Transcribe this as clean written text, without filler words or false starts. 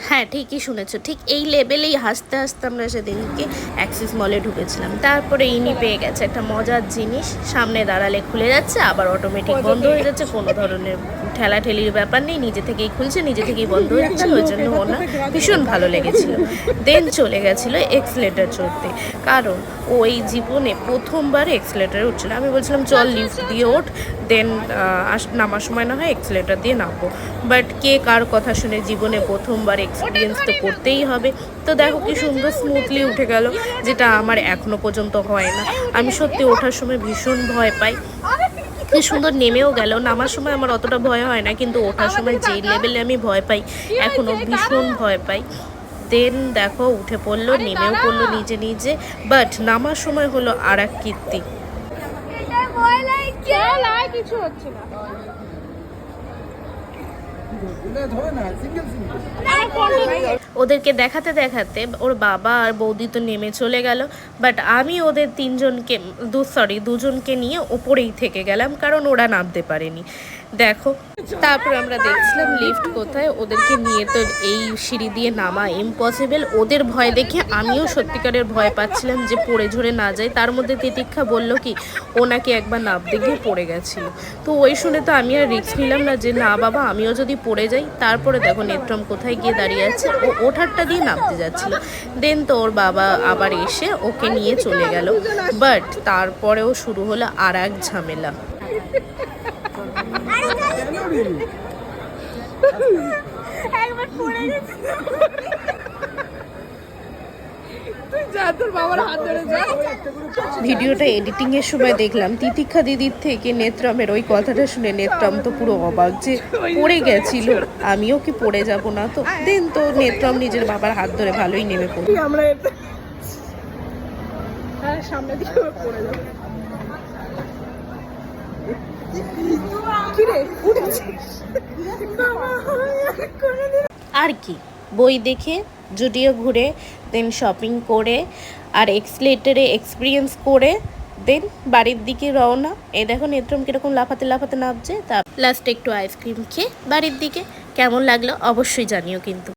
হ্যাঁ ঠিকই শুনেছো, ঠিক এই লেভেলেই হাসতে হাসতে আমরা সেদিনকে অ্যাক্সিস মলে ঢুকেছিলাম। তারপরে ইনি পেয়ে গেছে একটা মজার জিনিস, সামনে দাঁড়ালে খুলে যাচ্ছে আবার অটোমেটিক বন্ধ হয়ে যাচ্ছে, কোনো ধরনের ঠেলাঠেলির ব্যাপার নেই, নিজে থেকেই খুলছে নিজে থেকেই বন্ধ হয়ে যাচ্ছে। ওই জন্য ওনার ভীষণ ভালো লেগেছিল। দেন চলে গেছিলো এক্সেলেটার চড়তে, কারণ ও এই জীবনে প্রথমবার এক্সেলেটারে উঠছিল। আমি বলছিলাম চল লিফট দিয়ে ওঠ, দেন নামার সময় না হয় এক্সেলেটার দিয়ে নামবো, বাট কে কার কথা শুনে জীবনে প্রথমবার এক্সপিরিয়েন্স তো করতেই হবে। তো দেখো কি সুন্দর স্মুথলি উঠে গেল, যেটা আমার এখনো পর্যন্ত হয় না। আমি সত্যি ওঠার সময় ভীষণ ভয় পাই, কি সুন্দর নেমেও গেল। নামার সময় আমার অতটা ভয় হয় না, কিন্তু ওঠার সময় যেই লেভেলে আমি ভয় পাই এখনও ভীষণ ভয় পাই। দেন দেখো উঠে পড়লো, নেমেও পড়লো নিজে নিজে, বাট নামার সময় হলো আর এক কীর্তি। কিছু হচ্ছে না, ওদেরকে দেখাতে দেখাতে ওর বাবা আর বৌদি তো নেমে চলে গেল, বাট আমি ওদের দুজনকে নিয়ে ওপরেই থেকে গেলাম, কারণ ওরা নামতে পারেনি। দেখো তারপর আমরা দেখছিলাম লিফট কোথায়, ওদেরকে নিয়ে তো এই সিঁড়ি দিয়ে নামা ইম্পসিবল। ওদের ভয় দেখে আমিও সত্যিকারের ভয় পাচ্ছিলাম যে পড়ে ঝরে না যায়। তার মধ্যে তিতিক্ষা বলল কি ও নাকি একবার নামতে গিয়ে পড়ে গেছিলো, তো ওই শুনে তো আমি আর রিস্ক নিলাম না যে না বাবা আমিও যদি পড়ে যাই। তারপরে দেখো নেত্রম কোথায় গিয়ে দাঁড়িয়ে আছে, ও ওঠারটা দিয়ে নামতে যাচ্ছিল। দেন তো ওর বাবা আবার এসে ওকে নিয়ে চলে গেল, বাট তারপরেও শুরু হলো আর এক ঝামেলা। ভিডিওটা এডিটিং এর সময় দেখলাম তিতিক্ষা দিদির থেকে নেত্রমের ওই কথাটা শুনে নেত্রম তো পুরো অবাক যে পড়ে গেছিল, আমিও কি পড়ে যাব না তো। দেন তো নেত্রম নিজের বাবার হাত ধরে ভালোই নেমে পড়ি। আমরা সামনে দিকে পড়ে যাব। আর কি বই দেখে জুডিও ঘুরে, দেন শপিং করে আর এক্সেলেটারে এক্সপিরিয়েন্স করে দেন বাড়ির দিকে রওনা। এই দেখো নেত্রম কিরকম লাফাতে লাফাতে নামছে। তা লাস্টে একটু আইসক্রিম খেয়ে বাড়ির দিকে। কেমন লাগলো অবশ্যই জানিও কিন্তু।